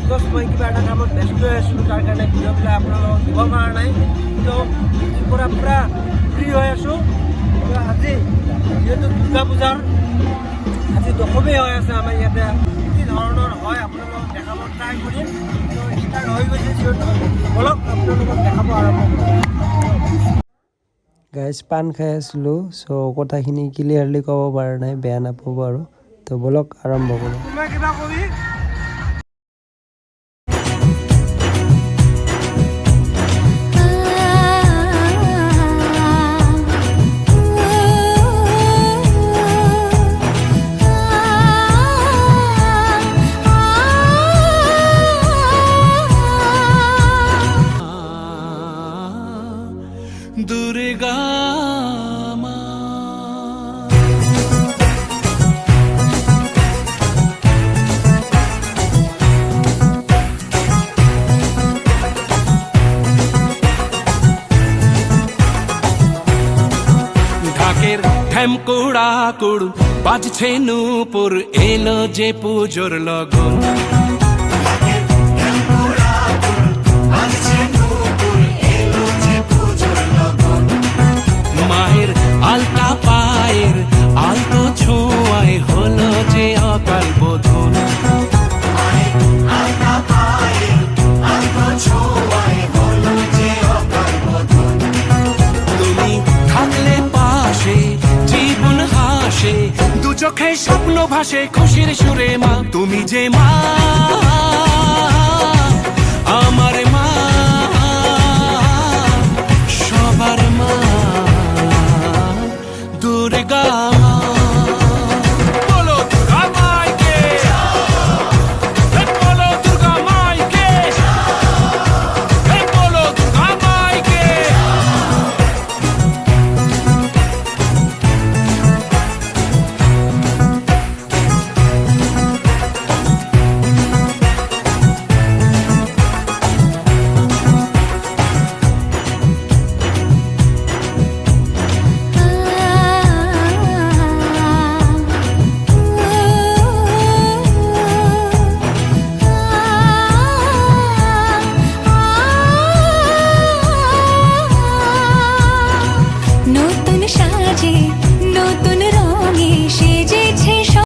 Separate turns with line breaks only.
Because মই কিবা এটা কামত ব্যস্ত হৈ আছিলোঁ, তাৰ কাৰণে ভিডিঅ'বিলাক আপোনালোকক দিব পৰা নাই। তো পৰা পূৰা ফ্ৰী হৈ আছোঁ। তো আজি যিহেতু দুৰ্গা পূজাৰ আজি দশমী হৈ আছে আমাৰ ইয়াতে, কি ধৰণৰ হয় আপোনালোকক দেখাব ট্ৰাই কৰিম। তো ষ্টাৰ্ট হৈ গৈছে যিহেতু, বলক আপোনালোকক দেখাব আৰম্ভ কৰিম। গাইজ পাণ খাই আছিলোঁ, চ' কথাখিনি ক্লিয়াৰলি ক'ব পৰা নাই, বেয়া নাপাব আৰু। তো বলক আৰম্ভ কৰোঁ। কিবা কবি
দুর্গা মা ঢাকের ঠ্যামকুড়া কুড় বাজছে নূপুর, এলো যে পুজোর লগন। মায়ের আলতা পায়ের আলতো ছোঁয়ায় হলো যে অকাল বোধন। তুমি থাকলে পাশে জীবন হাসে, দু চোখে স্বপ্ন ভাসে খুশির সুরে মা, তুমি যে মা।